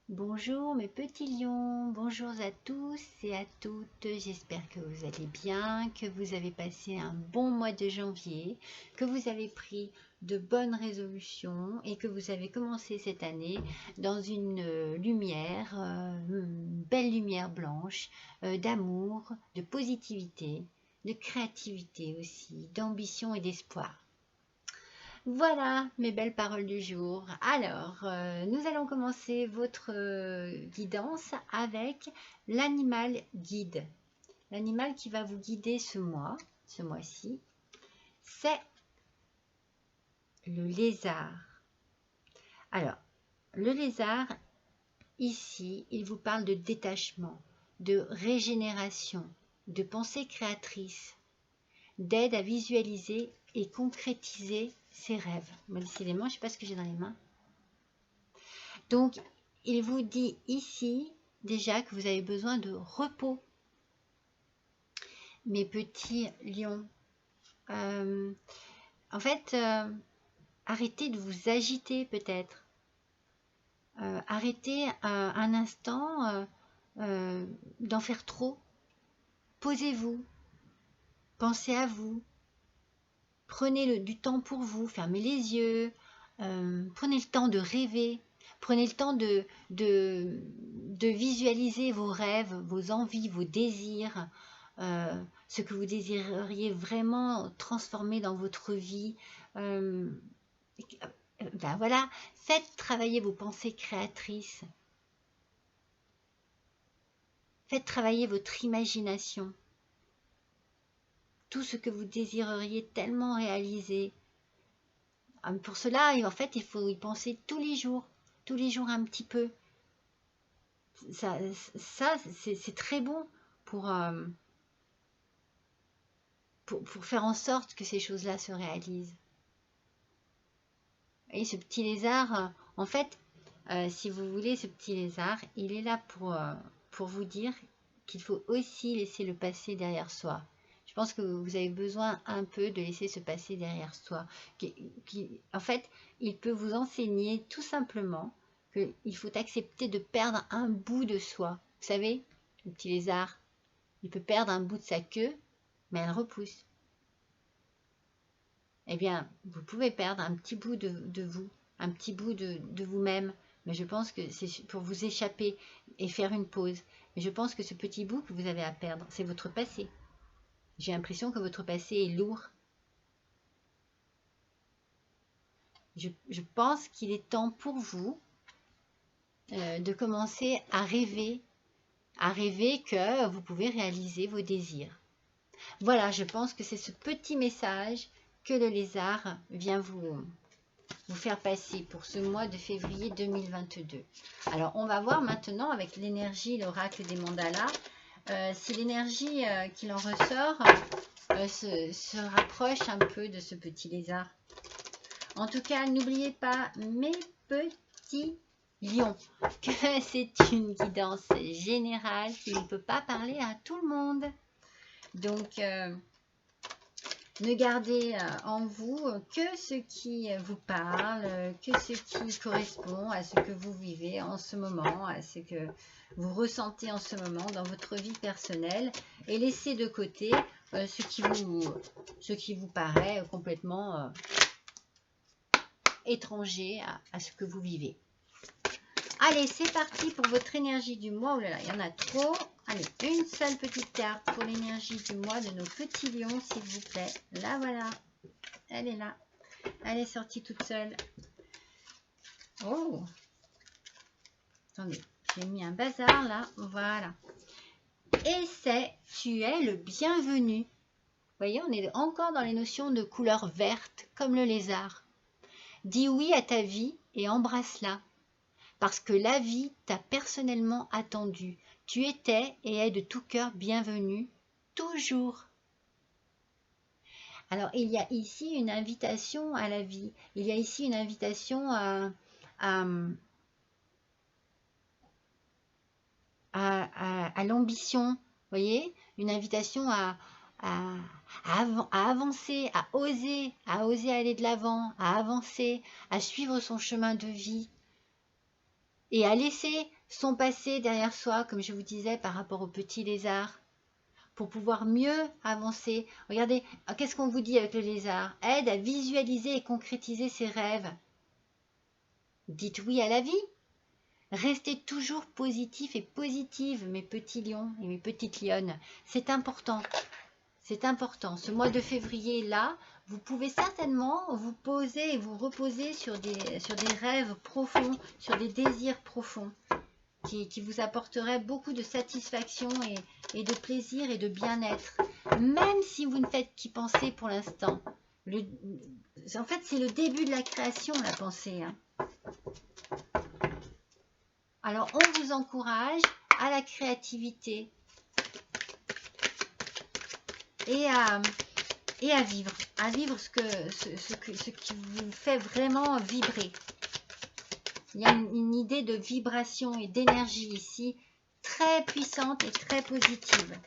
Bonjour mes petits lions, bonjour à tous et à toutes, j'espère que vous allez bien, que vous avez passé un bon mois de janvier, que vous avez pris de bonnes résolutions et que vous avez commencé cette année dans une lumière, une belle lumière blanche, d'amour, de positivité, de créativité aussi, d'ambition et d'espoir. Voilà mes belles paroles du jour. Alors, nous allons commencer votre guidance avec l'animal guide. L'animal qui va vous guider ce mois-ci, c'est le lézard. Alors, le lézard, ici, il vous parle de détachement, de régénération, de pensée créatrice, d'aide à visualiser et concrétiser ses rêves. Bon, décidément, je ne sais pas ce que j'ai dans les mains. Donc, il vous dit ici déjà que vous avez besoin de repos. Mes petits lions, en fait, arrêtez de vous agiter peut-être. Arrêtez un instant d'en faire trop. Posez-vous, pensez à vous. Prenez du temps pour vous, fermez les yeux, prenez le temps de rêver. Prenez le temps de visualiser vos rêves, vos envies, vos désirs, ce que vous désireriez vraiment transformer dans votre vie. Ben voilà, faites travailler vos pensées créatrices. Faites travailler votre imagination. Tout ce que vous désireriez tellement réaliser. Pour cela, en fait, il faut y penser tous les jours un petit peu. Ça c'est très bon pour faire en sorte que ces choses-là se réalisent. Et ce petit lézard, en fait, si vous voulez, ce petit lézard, il est là pour vous dire qu'il faut aussi laisser le passé derrière soi. Je pense que vous avez besoin un peu de laisser ce passé derrière soi. En fait, il peut vous enseigner tout simplement qu'il faut accepter de perdre un bout de soi. Vous savez, le petit lézard, il peut perdre un bout de sa queue, mais elle repousse. Eh bien, vous pouvez perdre un petit bout de vous, un petit bout de vous-même, mais je pense que c'est pour vous échapper et faire une pause. Mais je pense que ce petit bout que vous avez à perdre, c'est votre passé. J'ai l'impression que votre passé est lourd. Je pense qu'il est temps pour vous de commencer à rêver que vous pouvez réaliser vos désirs. Voilà, je pense que c'est ce petit message que le lézard vient vous faire passer pour ce mois de février 2022. Alors, on va voir maintenant avec l'énergie, l'oracle des mandalas, si l'énergie qu'il en ressort se rapproche un peu de ce petit lézard. En tout cas, n'oubliez pas, mes petits lions, que c'est une guidance générale qui ne peut pas parler à tout le monde. Donc, ne gardez en vous que ce qui vous parle, que ce qui correspond à ce que vous vivez en ce moment, à ce que vous ressentez en ce moment dans votre vie personnelle, et laissez de côté ce qui vous paraît complètement étranger à ce que vous vivez. Allez, c'est parti pour votre énergie du mois. Oh là là, il y en a trop. Allez, une seule petite carte pour l'énergie du mois de nos petits lions, s'il vous plaît. Là, voilà. Elle est là. Elle est sortie toute seule. Oh! Attendez, j'ai mis un bazar là. Voilà. Et c'est « Tu es le bienvenu ». Vous voyez, on est encore dans les notions de couleur verte, comme le lézard. Dis oui à ta vie et embrasse-la. Parce que la vie t'a personnellement attendu. Tu étais et es de tout cœur bienvenu, toujours. Alors, il y a ici une invitation à la vie. Il y a ici une invitation à l'ambition. Vous voyez, une invitation à avancer, à oser aller de l'avant, à avancer, à suivre son chemin de vie. et à laisser son passé derrière soi, comme je vous disais, par rapport au petit lézard, pour pouvoir mieux avancer. Regardez, qu'est-ce qu'on vous dit avec le lézard? Aide à visualiser et concrétiser ses rêves. Dites oui à la vie. Restez toujours positif et positive, mes petits lions et mes petites lionnes. C'est important. C'est important. Ce mois de février-là, vous pouvez certainement vous poser et vous reposer sur des rêves profonds, sur des désirs profonds qui vous apporteraient beaucoup de satisfaction et de plaisir et de bien-être. Même si vous ne faites qu'y penser pour l'instant. En fait, c'est le début de la création, la pensée. Alors, on vous encourage à la créativité et à vivre ce qui vous fait vraiment vibrer. Il y a une idée de vibration et d'énergie ici, très puissante et très positive.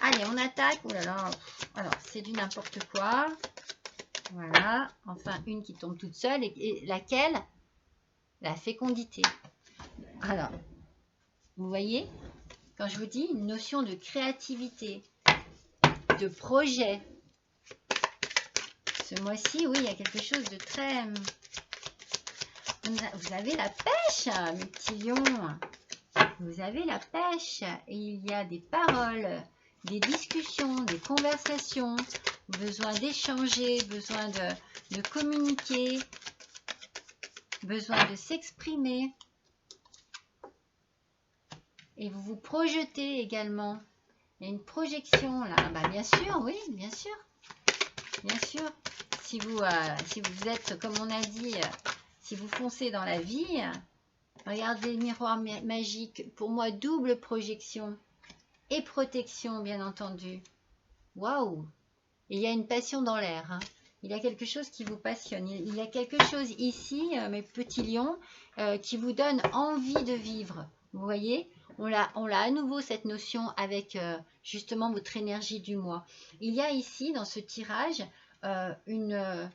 Allez, on attaque. Oh là là, alors c'est du n'importe quoi. Voilà, enfin une qui tombe toute seule et laquelle? La fécondité. Alors, vous voyez, quand je vous dis une notion de créativité, de projet, ce mois-ci, oui, il y a quelque chose de très... Vous avez la pêche, mes petits lions. Vous avez la pêche et il y a des paroles, des discussions, des conversations, besoin d'échanger, besoin de communiquer, besoin de s'exprimer. Et vous vous projetez également. Il y a une projection là. Bah, bien sûr, oui, bien sûr. Bien sûr. Si vous êtes, comme on a dit, si vous foncez dans la vie, regardez le miroir magique. Pour moi, double projection et protection, bien entendu. Waouh! Il y a une passion dans l'air. Hein. Il y a quelque chose qui vous passionne. Il y a quelque chose ici, mes petits lions, qui vous donne envie de vivre. Vous voyez? On l'a à nouveau cette notion avec justement votre énergie du mois. Il y a ici, dans ce tirage, une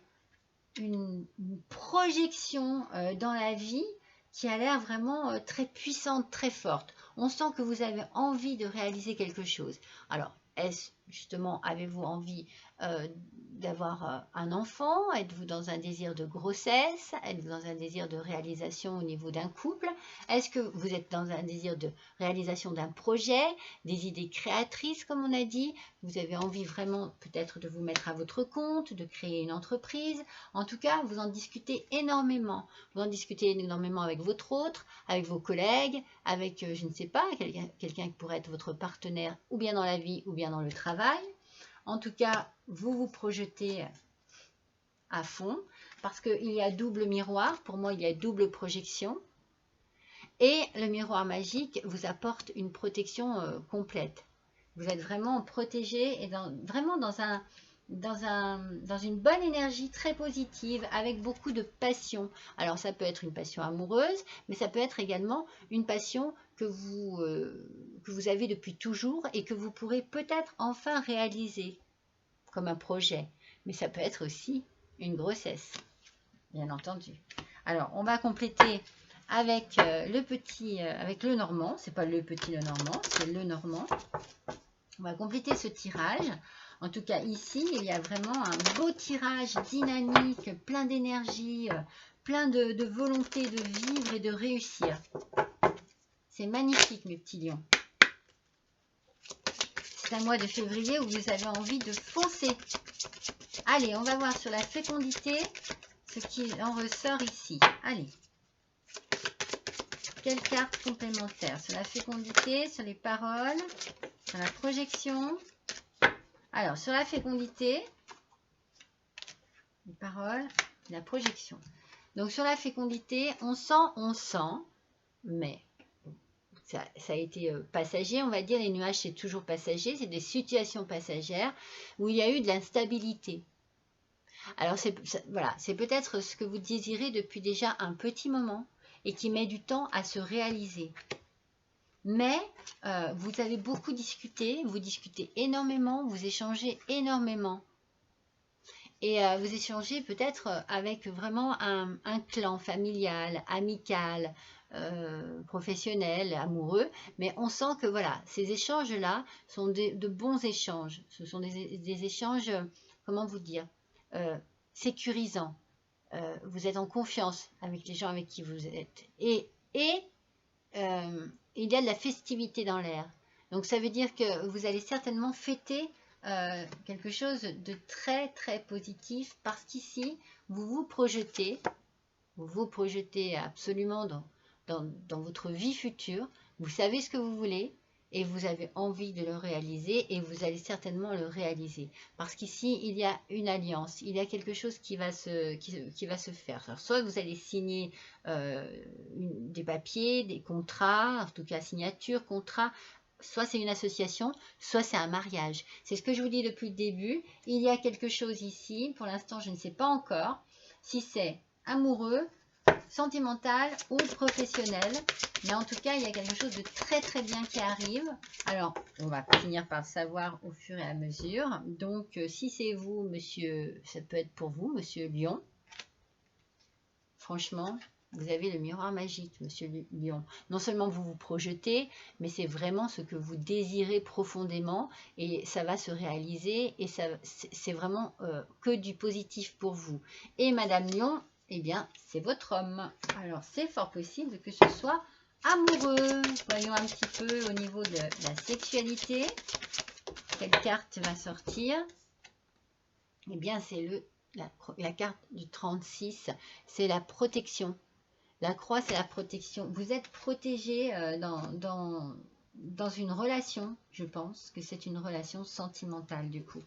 projection dans la vie qui a l'air vraiment très puissante, très forte. On sent que vous avez envie de réaliser quelque chose. Alors, est-ce justement, avez-vous envie d'avoir un enfant? Êtes-vous dans un désir de grossesse? Êtes-vous dans un désir de réalisation au niveau d'un couple? Est-ce que vous êtes dans un désir de réalisation d'un projet, des idées créatrices comme on a dit? Vous avez envie vraiment peut-être de vous mettre à votre compte, de créer une entreprise. En tout cas, vous en discutez énormément. Vous en discutez énormément avec votre autre, avec vos collègues, avec, je ne sais pas, quelqu'un qui pourrait être votre partenaire ou bien dans la vie ou bien dans le travail. En tout cas, vous vous projetez à fond parce qu'il y a double miroir. Pour moi, il y a double projection. Et le miroir magique vous apporte une protection complète. Vous êtes vraiment protégé et vraiment dans une bonne énergie très positive avec beaucoup de passion. Alors ça peut être une passion amoureuse, mais ça peut être également une passion que vous avez depuis toujours et que vous pourrez peut-être enfin réaliser comme un projet. Mais ça peut être aussi une grossesse, bien entendu. Alors on va compléter avec avec le normand. C'est pas le petit le normand, c'est le normand. On va compléter ce tirage. En tout cas, ici, il y a vraiment un beau tirage dynamique, plein d'énergie, plein de volonté de vivre et de réussir. C'est magnifique, mes petits lions. C'est un mois de février où vous avez envie de foncer. Allez, on va voir sur la fécondité ce qui en ressort ici. Allez. Quelle carte complémentaire? Sur la fécondité, sur les paroles, sur la projection. Alors, sur la fécondité, les paroles, la projection. Donc, sur la fécondité, on sent, mais ça a été passager, on va dire. Les nuages, c'est toujours passager. C'est des situations passagères où il y a eu de l'instabilité. Alors, voilà, c'est peut-être ce que vous désirez depuis déjà un petit moment et qui met du temps à se réaliser. Mais vous avez beaucoup discuté, vous discutez énormément, vous échangez énormément. Et vous échangez peut-être avec vraiment un clan familial, amical, professionnels, amoureux, mais on sent que voilà, ces échanges-là sont de bons échanges. Ce sont des échanges, comment vous dire, sécurisants. Vous êtes en confiance avec les gens avec qui vous êtes. Et il y a de la festivité dans l'air. Donc ça veut dire que vous allez certainement fêter quelque chose de très très positif parce qu'ici, vous vous projetez absolument dans votre vie future. Vous savez ce que vous voulez et vous avez envie de le réaliser et vous allez certainement le réaliser. Parce qu'ici, il y a une alliance, il y a quelque chose qui va se faire. Alors, soit vous allez signer des papiers, des contrats, en tout cas signature, contrat, soit c'est une association, soit c'est un mariage. C'est ce que je vous dis depuis le début. Il y a quelque chose ici, pour l'instant je ne sais pas encore si c'est amoureux, sentimental ou professionnel. Mais en tout cas, il y a quelque chose de très très bien qui arrive. Alors, on va finir par le savoir au fur et à mesure. Donc, si c'est vous, monsieur, ça peut être pour vous, monsieur Lion. Franchement, vous avez le miroir magique, monsieur Lion. Non seulement vous vous projetez, mais c'est vraiment ce que vous désirez profondément et ça va se réaliser et c'est vraiment que du positif pour vous. Et madame Lion, eh bien, c'est votre homme. Alors, c'est fort possible que ce soit amoureux. Voyons un petit peu au niveau de la sexualité. Quelle carte va sortir? Eh bien, c'est la carte du 36. C'est la protection. La croix, c'est la protection. Vous êtes protégé dans une relation. Je pense que c'est une relation sentimentale, du coup.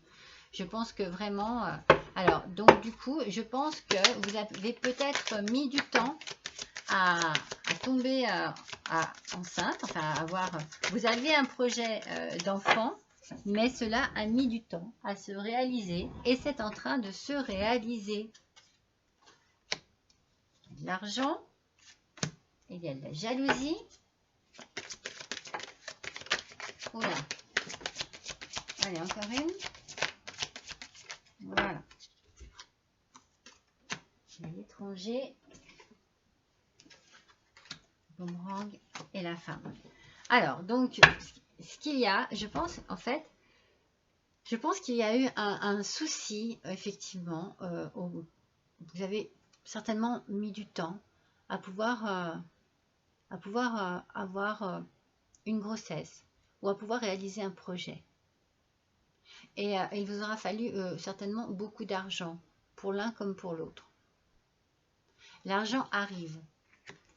Je pense que vraiment... alors, donc, du coup, je pense que vous avez peut-être mis du temps à tomber enceinte, enfin, à avoir... Vous avez un projet d'enfant, mais cela a mis du temps à se réaliser et c'est en train de se réaliser. L'argent, il y a de la jalousie. Oula. Allez, encore une. Voilà. L'étranger, boomerang et la femme. Alors, donc, ce qu'il y a, je pense, en fait, je pense qu'il y a eu un souci, effectivement. Vous avez certainement mis du temps à pouvoir avoir une grossesse ou à pouvoir réaliser un projet. Et il vous aura fallu certainement beaucoup d'argent pour l'un comme pour l'autre. L'argent arrive.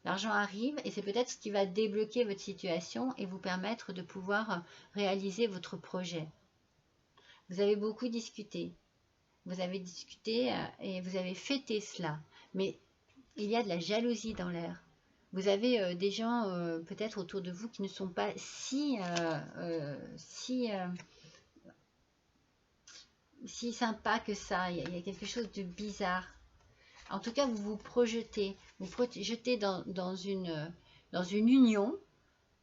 L'argent arrive et c'est peut-être ce qui va débloquer votre situation et vous permettre de pouvoir réaliser votre projet. Vous avez beaucoup discuté. Vous avez discuté et vous avez fêté cela. Mais il y a de la jalousie dans l'air. Vous avez des gens peut-être autour de vous qui ne sont pas si sympas que ça. Il y a quelque chose de bizarre. En tout cas, vous vous projetez dans une union.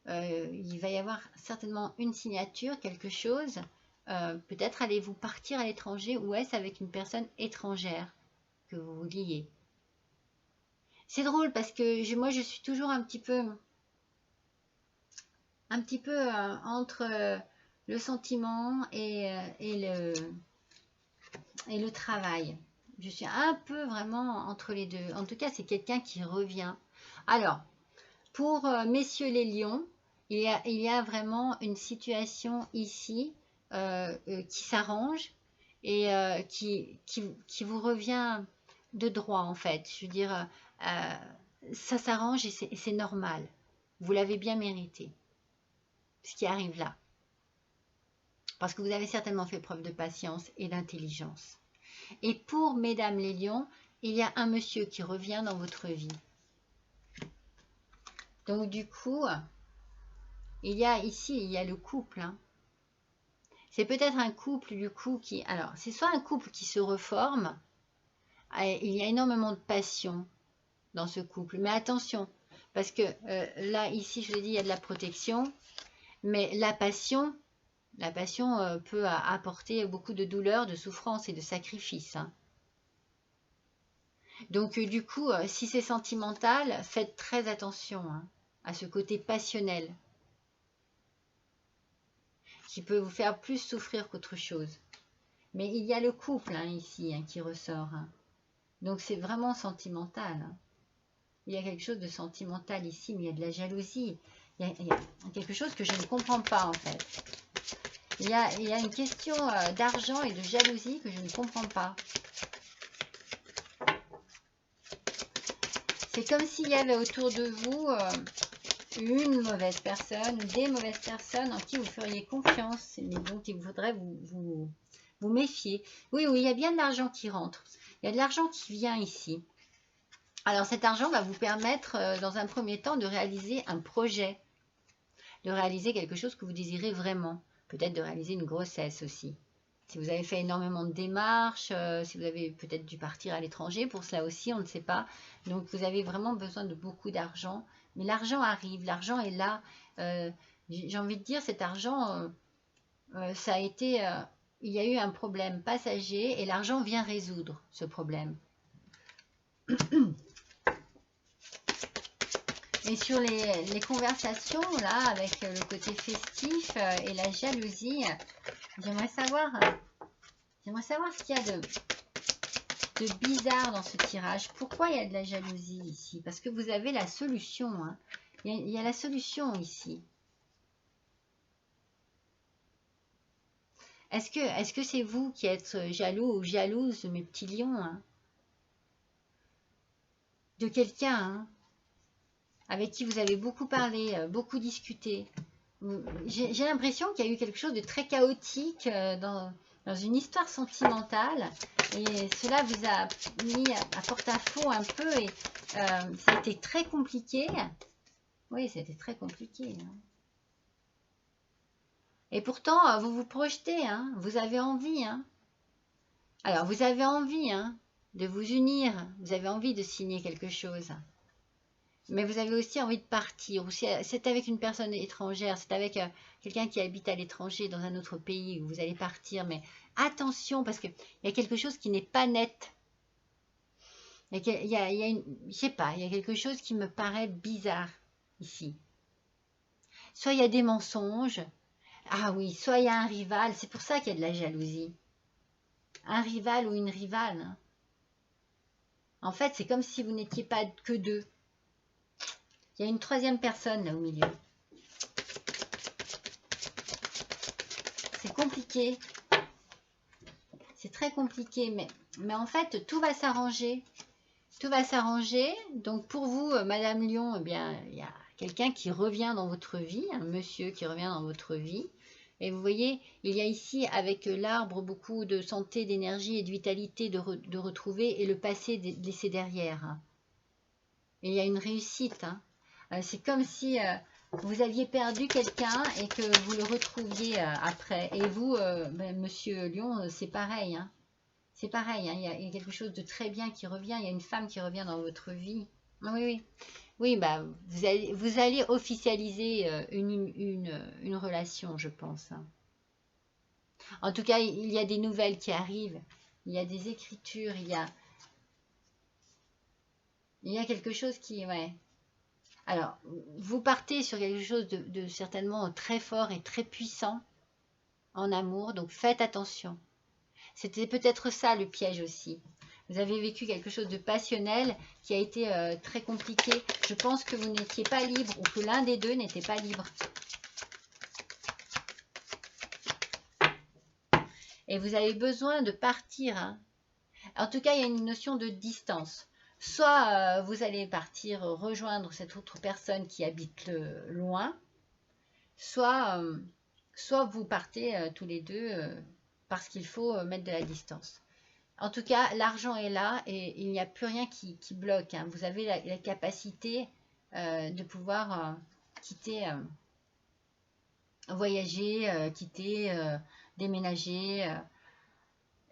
Il va y avoir certainement une signature, quelque chose. Peut-être allez-vous partir à l'étranger ou est-ce avec une personne étrangère que vous vous liez. C'est drôle parce que moi je suis toujours un petit peu entre le sentiment et le travail. Je suis un peu vraiment entre les deux. En tout cas, c'est quelqu'un qui revient. Alors, pour messieurs les lions, il y a vraiment une situation ici qui s'arrange et qui vous revient de droit en fait. Je veux dire, ça s'arrange et c'est normal. Vous l'avez bien mérité, ce qui arrive là. Parce que vous avez certainement fait preuve de patience et d'intelligence. Et pour mesdames les lions, il y a un monsieur qui revient dans votre vie. Donc du coup, il y a le couple. Hein. C'est peut-être un couple du coup qui... Alors, c'est soit un couple qui se reforme. Il y a énormément de passion dans ce couple. Mais attention, parce que là, ici, je l'ai dit, il y a de la protection. Mais la passion peut apporter beaucoup de douleur, de souffrance et de sacrifice. Hein. Donc du coup, si c'est sentimental, faites très attention hein, à ce côté passionnel qui peut vous faire plus souffrir qu'autre chose. Mais il y a le couple hein, ici hein, qui ressort. Hein. Donc c'est vraiment sentimental. Hein. Il y a quelque chose de sentimental ici, mais il y a de la jalousie. Il y a quelque chose que je ne comprends pas en fait. Il y a une question d'argent et de jalousie que je ne comprends pas. C'est comme s'il y avait autour de vous une mauvaise personne ou des mauvaises personnes en qui vous feriez confiance, mais donc il faudrait vous méfier. Oui, oui, il y a bien de l'argent qui rentre. Il y a de l'argent qui vient ici. Alors cet argent va vous permettre dans un premier temps de réaliser un projet, de réaliser quelque chose que vous désirez vraiment. Peut-être de réaliser une grossesse aussi. Si vous avez fait énormément de démarches, si vous avez peut-être dû partir à l'étranger, pour cela aussi, on ne sait pas. Donc vous avez vraiment besoin de beaucoup d'argent. Mais l'argent arrive, l'argent est là. J'ai envie de dire, cet argent, ça a été... il y a eu un problème passager et l'argent vient résoudre ce problème. Et sur les conversations, là, avec le côté festif et la jalousie, j'aimerais savoir ce qu'il y a de bizarre dans ce tirage. Pourquoi il y a de la jalousie ici? Parce que vous avez la solution. Hein. Il y a la solution ici. Est-ce que c'est vous qui êtes jaloux ou jalouse, mes petits lions hein, de quelqu'un hein, avec qui vous avez beaucoup parlé, beaucoup discuté. J'ai l'impression qu'il y a eu quelque chose de très chaotique dans une histoire sentimentale et cela vous a mis à porte-à-faux un peu et ça a été très compliqué. Oui, c'était très compliqué. Hein. Et pourtant, vous vous projetez, hein, vous avez envie. Hein. Alors, vous avez envie hein, de vous unir, vous avez envie de signer quelque chose. Mais vous avez aussi envie de partir. C'est avec une personne étrangère, c'est avec quelqu'un qui habite à l'étranger, dans un autre pays, où vous allez partir. Mais attention, parce qu'il y a quelque chose qui n'est pas net. Je sais pas, il y a quelque chose qui me paraît bizarre ici. Soit il y a des mensonges. Ah oui, soit il y a un rival. C'est pour ça qu'il y a de la jalousie. Un rival ou une rivale. Hein. En fait, c'est comme si vous n'étiez pas que deux. Il y a une troisième personne là au milieu. C'est compliqué. C'est très compliqué, mais en fait, tout va s'arranger. Tout va s'arranger. Donc pour vous, Madame Lion, eh bien, il y a quelqu'un qui revient dans votre vie, un monsieur qui revient dans votre vie. Et vous voyez, il y a ici avec l'arbre beaucoup de santé, d'énergie et de vitalité de retrouver et le passé de laisser derrière. Et il y a une réussite. Hein. C'est comme si vous aviez perdu quelqu'un et que vous le retrouviez après. Et vous, Monsieur Lion, c'est pareil. Hein. C'est pareil, hein. Il y a quelque chose de très bien qui revient. Il y a une femme qui revient dans votre vie. Oui, oui. Oui, bah, vous allez officialiser une relation, je pense. Hein. En tout cas, il y a des nouvelles qui arrivent. Il y a des écritures. Il y a quelque chose qui... Ouais. Alors, vous partez sur quelque chose de certainement très fort et très puissant en amour, donc faites attention. C'était peut-être ça le piège aussi. Vous avez vécu quelque chose de passionnel qui a été très compliqué. Je pense que vous n'étiez pas libre ou que l'un des deux n'était pas libre. Et vous avez besoin de partir. Hein. En tout cas, il y a une notion de distance. Soit vous allez partir rejoindre cette autre personne qui habite loin, soit vous partez tous les deux parce qu'il faut mettre de la distance. En tout cas, l'argent est là et il n'y a plus rien qui bloque. Hein. Vous avez la capacité de pouvoir quitter, voyager, quitter, déménager.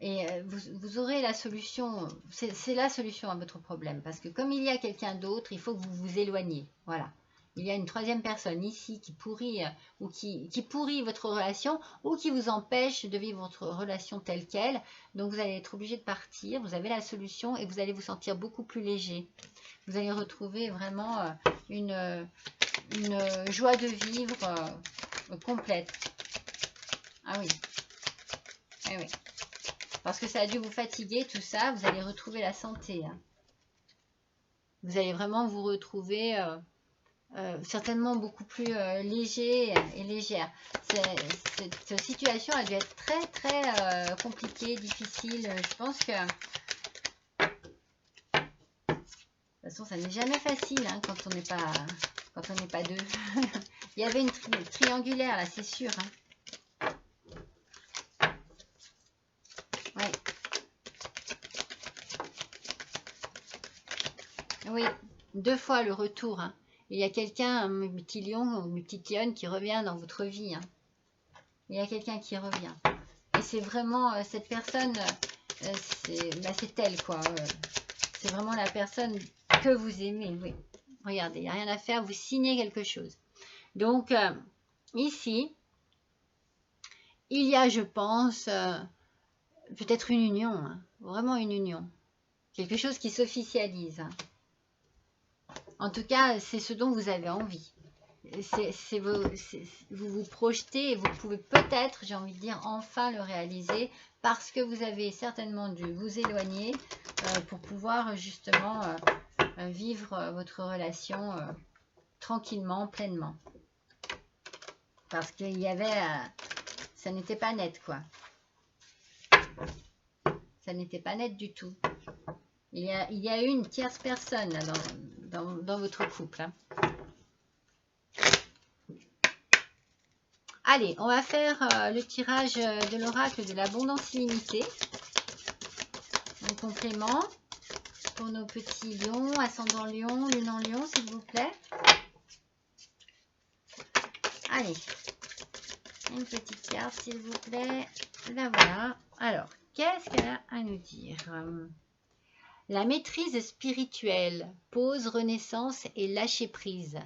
Et vous aurez la solution, c'est la solution à votre problème. Parce que comme il y a quelqu'un d'autre, il faut que vous vous éloigniez. Voilà. il y a une troisième personne ici qui pourrit ou qui pourrit votre relation ou qui vous empêche de vivre votre relation telle qu'elle. Donc vous allez être obligé de partir, vous avez la solution et vous allez vous sentir beaucoup plus léger. Vous allez retrouver vraiment une joie de vivre complète. Ah oui. Eh oui. Parce que ça a dû vous fatiguer, tout ça, vous allez retrouver la santé. Hein. Vous allez vraiment vous retrouver certainement beaucoup plus léger et légère. Cette situation a dû être très très compliquée, difficile. Je pense que de toute façon ça n'est jamais facile hein, quand on n'est pas deux. Il y avait une triangulaire là, c'est sûr. Hein. Ouais. Oui, 2 fois le retour. Hein. Il y a quelqu'un, un petit lion ou une petite lionne qui revient dans votre vie. Hein. Il y a quelqu'un qui revient. Et c'est vraiment cette personne, c'est elle quoi. C'est vraiment la personne que vous aimez. Oui. Regardez, il n'y a rien à faire, vous signez quelque chose. Donc, ici, il y a, je pense, peut-être une union. Hein. Vraiment une union. Quelque chose qui s'officialise. Hein. En tout cas, c'est ce dont vous avez envie. Vous vous projetez et vous pouvez peut-être, j'ai envie de dire, enfin le réaliser parce que vous avez certainement dû vous éloigner pour pouvoir justement vivre votre relation tranquillement, pleinement. Parce qu'il y avait... ça n'était pas net, quoi. Ça n'était pas net du tout. Il y a eu une tierce personne là, dans votre couple. Hein. Allez, on va faire le tirage de l'oracle de l'abondance illimitée. En complément pour nos petits lions, ascendant lion, lune en lion, s'il vous plaît. Allez, une petite carte, s'il vous plaît. La voilà. Alors, qu'est-ce qu'elle a à nous dire ? La maîtrise spirituelle, pause, renaissance et lâcher prise.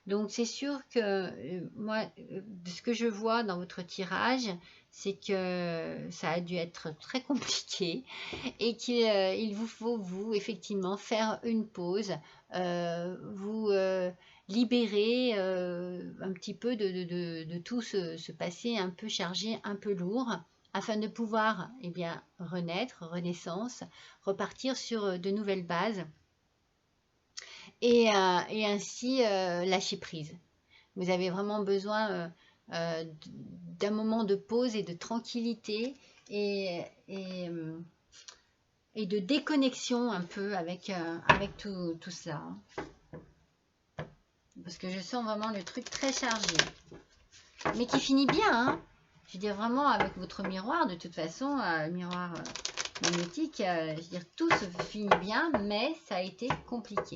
Donc c'est sûr que moi, de ce que je vois dans votre tirage, c'est que ça a dû être très compliqué et qu'il vous faut, vous, effectivement, faire une pause, vous libérer un petit peu de tout ce passé un peu chargé, un peu lourd, afin de pouvoir eh bien, renaître, renaissance, repartir sur de nouvelles bases et ainsi lâcher prise. Vous avez vraiment besoin d'un moment de pause et de tranquillité et de déconnexion un peu avec tout ça. Parce que je sens vraiment le truc très chargé. Mais qui finit bien, hein. Je veux dire vraiment avec votre miroir, de toute façon, miroir magnétique, je veux dire tout se finit bien, mais ça a été compliqué.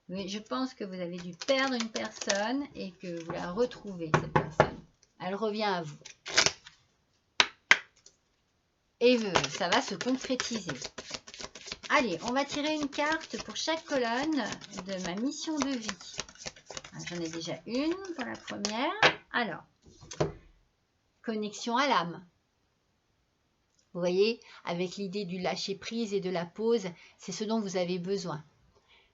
Mais je pense que vous avez dû perdre une personne et que vous la retrouvez, cette personne. Elle revient à vous. Et ça va se concrétiser. Allez, on va tirer une carte pour chaque colonne de ma mission de vie. J'en ai déjà une pour la première. Alors, connexion à l'âme. Vous voyez, avec l'idée du lâcher prise et de la pause, c'est ce dont vous avez besoin.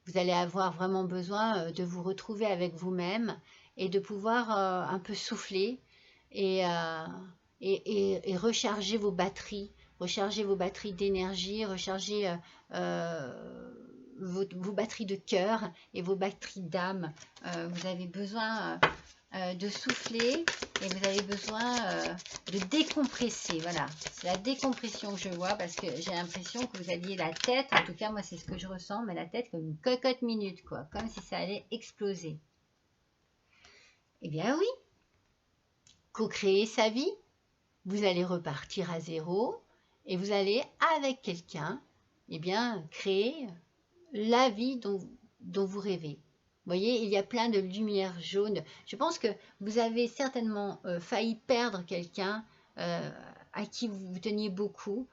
Vous allez avoir vraiment besoin de vous retrouver avec vous-même et de pouvoir un peu souffler et recharger vos batteries d'énergie, recharger vos batteries de cœur et vos batteries d'âme. Vous avez besoin de souffler et vous avez besoin de décompresser. Voilà, c'est la décompression que je vois parce que j'ai l'impression que vous aviez la tête, en tout cas moi c'est ce que je ressens, mais la tête comme une cocotte minute, quoi, comme si ça allait exploser. Eh bien oui, co-créer sa vie, vous allez repartir à zéro et vous allez avec quelqu'un, eh bien créer la vie dont vous rêvez. Vous voyez, il y a plein de lumière jaune. Je pense que vous avez certainement failli perdre quelqu'un à qui vous teniez beaucoup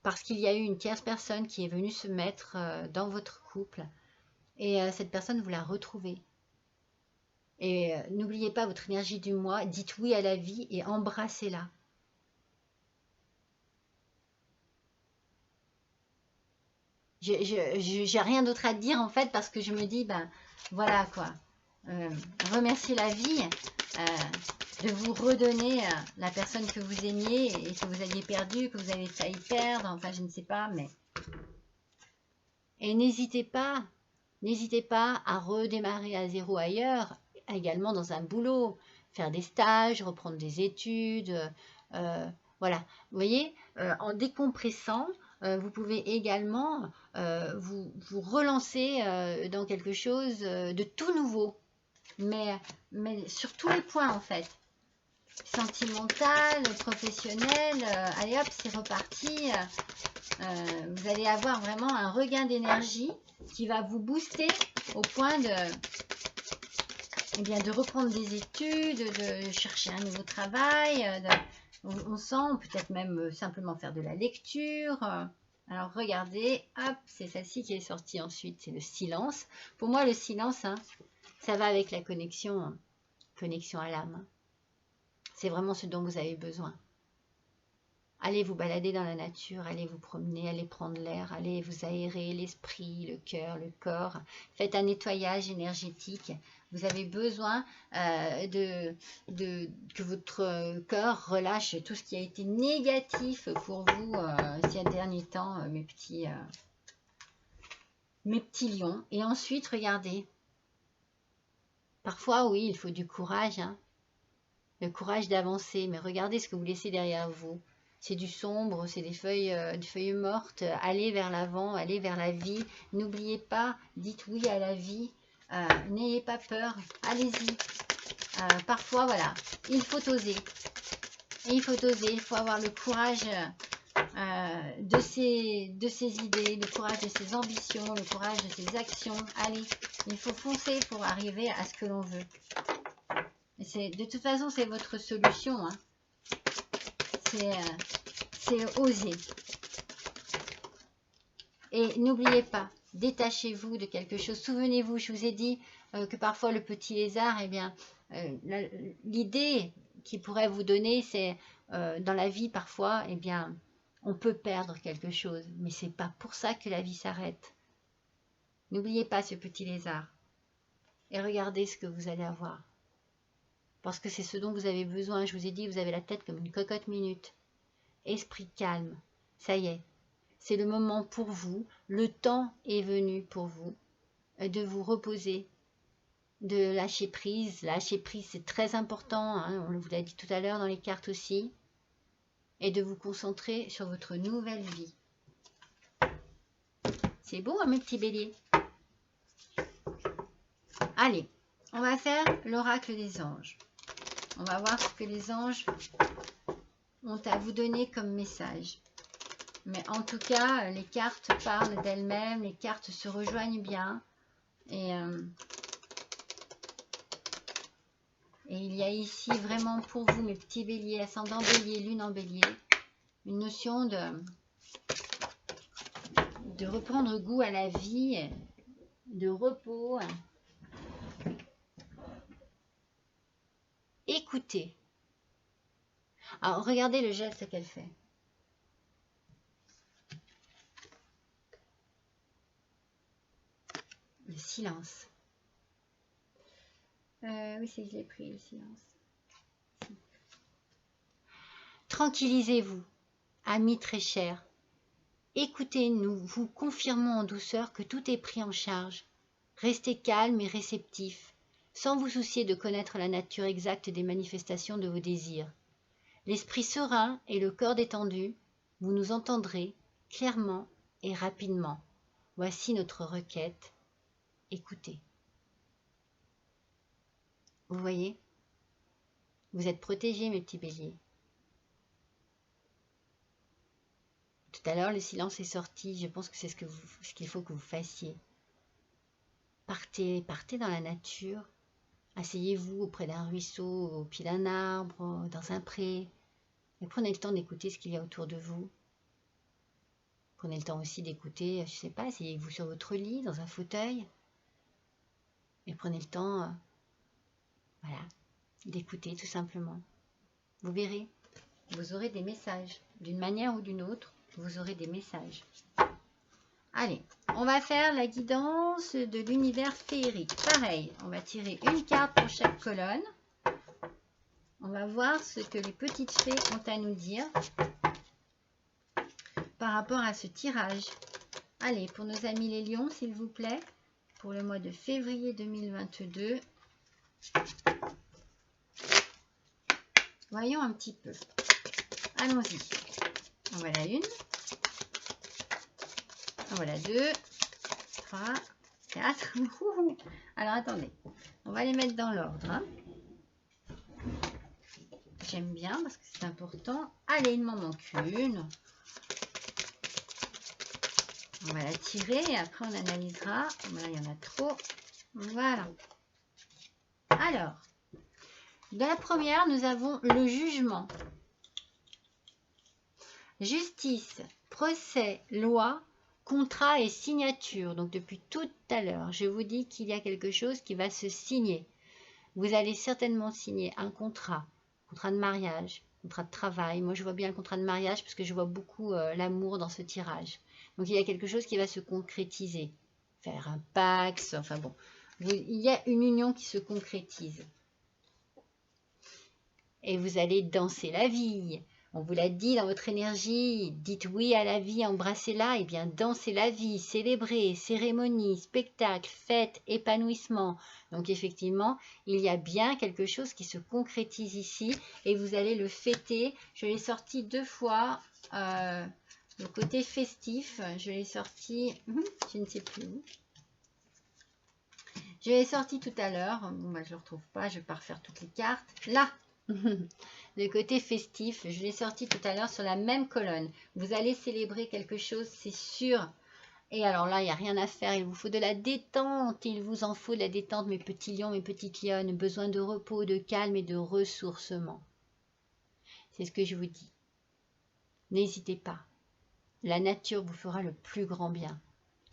parce qu'il y a eu une tierce personne qui est venue se mettre dans votre couple et cette personne, vous la retrouvez. Et n'oubliez pas votre énergie du mois, dites oui à la vie et embrassez-la. J'ai rien d'autre à dire en fait parce que je me dis, ben voilà quoi. Remerciez la vie de vous redonner la personne que vous aimiez et que vous aviez perdue, que vous avez failli perdre, enfin je ne sais pas, mais... Et n'hésitez pas à redémarrer à zéro ailleurs, également dans un boulot, faire des stages, reprendre des études, voilà. Vous voyez, en décompressant, vous pouvez également vous relancer dans quelque chose de tout nouveau, mais sur tous les points en fait. Sentimental, professionnel, allez hop, c'est reparti. Vous allez avoir vraiment un regain d'énergie qui va vous booster au point de, eh bien, de reprendre des études, de chercher un nouveau travail. On sent peut-être même simplement faire de la lecture. Alors regardez, hop, c'est celle-ci qui est sortie ensuite, c'est le silence. Pour moi, le silence, hein, ça va avec la connexion à l'âme. C'est vraiment ce dont vous avez besoin. Allez vous balader dans la nature, allez vous promener, allez prendre l'air, allez vous aérer l'esprit, le cœur, le corps. Faites un nettoyage énergétique. Vous avez besoin que votre corps relâche tout ce qui a été négatif pour vous ces derniers temps, mes petits lions. Et ensuite, regardez. Parfois, oui, il faut du courage, hein. Le courage d'avancer, mais regardez ce que vous laissez derrière vous. C'est du sombre, c'est des feuilles mortes. Allez vers l'avant, allez vers la vie. N'oubliez pas, dites oui à la vie. N'ayez pas peur, allez-y. Parfois, voilà, il faut oser. Et il faut oser, il faut avoir le courage de ses idées, le courage de ses ambitions, le courage de ses actions. Allez, il faut foncer pour arriver à ce que l'on veut. De toute façon, c'est votre solution. Hein. C'est oser. Et n'oubliez pas, détachez-vous de quelque chose. Souvenez-vous, je vous ai dit que parfois le petit lézard, eh bien, l'idée qu'il pourrait vous donner, c'est dans la vie parfois, eh bien, on peut perdre quelque chose, mais c'est pas pour ça que la vie s'arrête. N'oubliez pas ce petit lézard et regardez ce que vous allez avoir. Parce que c'est ce dont vous avez besoin. Je vous ai dit, vous avez la tête comme une cocotte minute. Esprit calme, ça y est, c'est le moment pour vous, le temps est venu pour vous de vous reposer, de lâcher prise. Lâcher prise, c'est très important, hein, on vous l'a dit tout à l'heure dans les cartes aussi, et de vous concentrer sur votre nouvelle vie. C'est beau, hein, mes petits béliers? Allez, on va faire l'oracle des anges. On va voir ce que les anges ont à vous donner comme message. Mais en tout cas, les cartes parlent d'elles-mêmes, les cartes se rejoignent bien. Et il y a ici vraiment pour vous, mes petits béliers, ascendant bélier, lune en bélier, une notion de reprendre goût à la vie, de repos. Écoutez. Alors, regardez le geste qu'elle fait. Le silence. Oui, c'est que je l'ai pris, le silence. Tranquillisez-vous, amis très chers. Écoutez, nous vous confirmons en douceur que tout est pris en charge. Restez calme et réceptif, sans vous soucier de connaître la nature exacte des manifestations de vos désirs. L'esprit serein et le corps détendu, vous nous entendrez clairement et rapidement. Voici notre requête. Écoutez. Vous voyez? Vous êtes protégés, mes petits béliers. Tout à l'heure, le silence est sorti. Je pense que c'est ce qu'il faut que vous fassiez. Partez dans la nature. Asseyez-vous auprès d'un ruisseau, au pied d'un arbre, dans un pré. Et prenez le temps d'écouter ce qu'il y a autour de vous. Prenez le temps aussi d'écouter, je ne sais pas, asseyez-vous sur votre lit, dans un fauteuil. Et prenez le temps Voilà, d'écouter tout simplement. Vous verrez, vous aurez des messages. D'une manière ou d'une autre, vous aurez des messages. Allez, on va faire la guidance de l'univers féerique. Pareil, on va tirer une carte pour chaque colonne. On va voir ce que les petites fées ont à nous dire par rapport à ce tirage. Allez, pour nos amis les lions, s'il vous plaît, pour le mois de février 2022. Voyons un petit peu. Allons-y. Voilà une. Voilà 2, 3, 4. Alors attendez, on va les mettre dans l'ordre. Hein. J'aime bien parce que c'est important. Allez, il m'en manque une. On va la tirer et après on analysera. Voilà, il y en a trop. Voilà. Alors, dans la première, nous avons le jugement. Justice, procès, loi, contrat et signature. Donc depuis tout à l'heure, je vous dis qu'il y a quelque chose qui va se signer. Vous allez certainement signer un contrat de mariage, contrat de travail. Moi, je vois bien le contrat de mariage parce que je vois beaucoup l'amour dans ce tirage. Donc, il y a quelque chose qui va se concrétiser. Faire un pax, enfin bon. Il y a une union qui se concrétise. Et vous allez danser la vie. On vous l'a dit dans votre énergie, dites oui à la vie, embrassez-la, et bien dansez la vie, célébrez, cérémonie, spectacle, fête, épanouissement. Donc effectivement, il y a bien quelque chose qui se concrétise ici et vous allez le fêter. Je l'ai sorti 2 fois, le côté festif, je l'ai sorti, je ne sais plus où. Je l'ai sorti tout à l'heure, bon bah je ne le retrouve pas, je ne vais pas refaire toutes les cartes. Là le côté festif, je l'ai sorti tout à l'heure sur la même colonne. Vous allez célébrer quelque chose, c'est sûr. Et alors là, il n'y a rien à faire. Il vous faut de la détente. Il vous en faut de la détente, mes petits lions, mes petites lionnes. Besoin de repos, de calme et de ressourcement. C'est ce que je vous dis. N'hésitez pas. La nature vous fera le plus grand bien.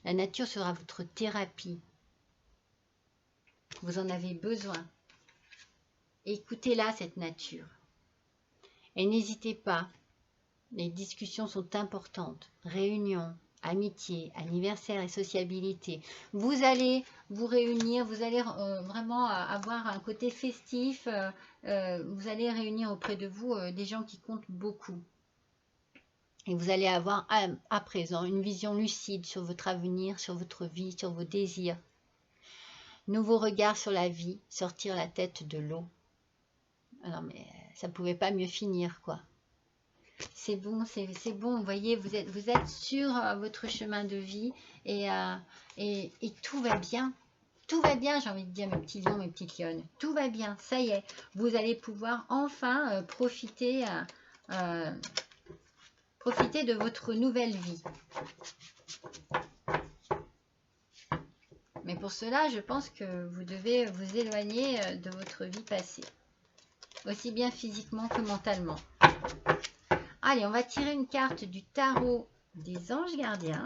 La nature sera votre thérapie. Vous en avez besoin. Écoutez-la, cette nature. Et n'hésitez pas, les discussions sont importantes. Réunions, amitié, anniversaire et sociabilité. Vous allez vous réunir, vous allez vraiment avoir un côté festif. Vous allez réunir auprès de vous des gens qui comptent beaucoup. Et vous allez avoir à présent une vision lucide sur votre avenir, sur votre vie, sur vos désirs. Nouveau regard sur la vie, sortir la tête de l'eau. Non mais ça ne pouvait pas mieux finir quoi. C'est bon, c'est bon, vous voyez, vous êtes sur votre chemin de vie et tout va bien. Tout va bien, j'ai envie de dire mes petits lions, mes petites lionnes. Tout va bien, ça y est. Vous allez pouvoir enfin profiter de votre nouvelle vie. Mais pour cela, je pense que vous devez vous éloigner de votre vie passée. Aussi bien physiquement que mentalement. Allez, on va tirer une carte du tarot des anges gardiens.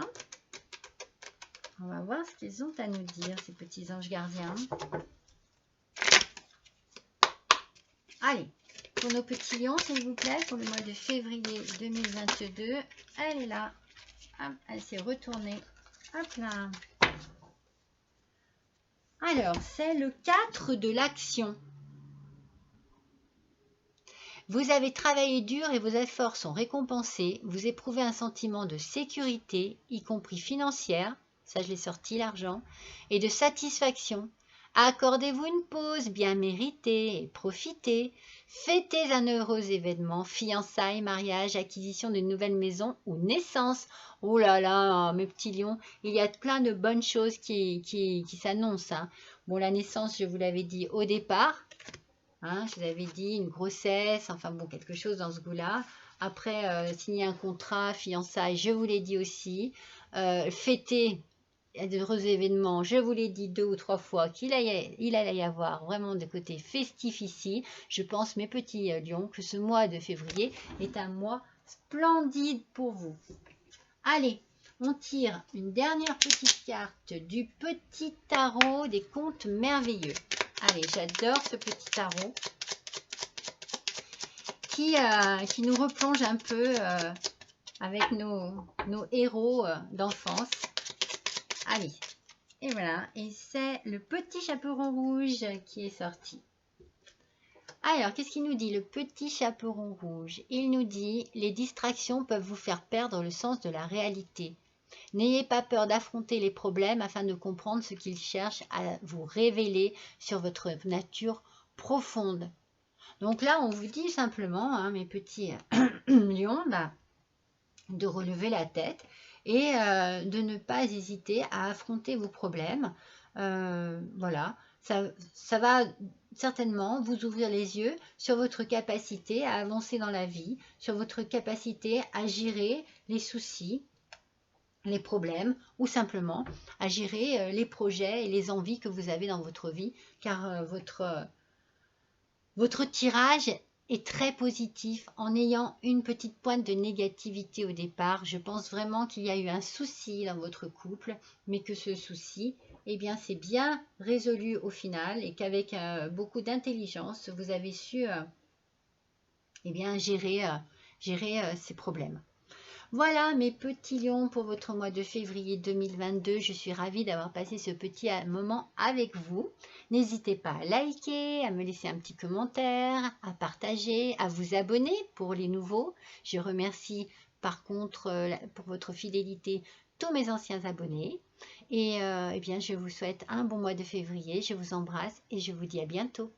On va voir ce qu'ils ont à nous dire, ces petits anges gardiens. Allez, pour nos petits lions, s'il vous plaît, pour le mois de février 2022. Elle est là. Hop, elle s'est retournée. Hop là. Alors, c'est le 4 de l'action. Vous avez travaillé dur et vos efforts sont récompensés. Vous éprouvez un sentiment de sécurité, y compris financière, ça je l'ai sorti l'argent, et de satisfaction. Accordez-vous une pause bien méritée et profitez. Fêtez un heureux événement, fiançailles, mariage, acquisition d'une nouvelle maison ou naissance. Oh là là, mes petits lions, il y a plein de bonnes choses qui s'annoncent. Hein. Bon, la naissance, je vous l'avais dit au départ. Hein, je vous avais dit une grossesse, enfin bon, quelque chose dans ce goût-là. Après, signer un contrat, fiançailles, je vous l'ai dit aussi. Fêter d'heureux événements, je vous l'ai dit 2 ou 3 fois qu'il allait y avoir vraiment de côté festif ici. Je pense, mes petits lions, que ce mois de février est un mois splendide pour vous. Allez, on tire une dernière petite carte du petit tarot des contes merveilleux. Allez, j'adore ce petit tarot qui nous replonge un peu avec nos héros d'enfance. Allez, et voilà, et c'est le petit chaperon rouge qui est sorti. Alors, qu'est-ce qu'il nous dit, le petit chaperon rouge? Il nous dit, les distractions peuvent vous faire perdre le sens de la réalité. N'ayez pas peur d'affronter les problèmes afin de comprendre ce qu'ils cherchent à vous révéler sur votre nature profonde. Donc là, on vous dit simplement, hein, mes petits lions, bah, de relever la tête et de ne pas hésiter à affronter vos problèmes. Voilà, ça va certainement vous ouvrir les yeux sur votre capacité à avancer dans la vie, sur votre capacité à gérer les soucis, les problèmes ou simplement à gérer les projets et les envies que vous avez dans votre vie, car votre tirage est très positif en ayant une petite pointe de négativité au départ. Je pense vraiment qu'il y a eu un souci dans votre couple, mais que ce souci, eh bien, c'est bien résolu au final et qu'avec beaucoup d'intelligence, vous avez su eh bien, gérer ces problèmes. Voilà mes petits lions pour votre mois de février 2022. Je suis ravie d'avoir passé ce petit moment avec vous. N'hésitez pas à liker, à me laisser un petit commentaire, à partager, à vous abonner pour les nouveaux. Je remercie par contre pour votre fidélité tous mes anciens abonnés. Et eh bien, je vous souhaite un bon mois de février. Je vous embrasse et je vous dis à bientôt.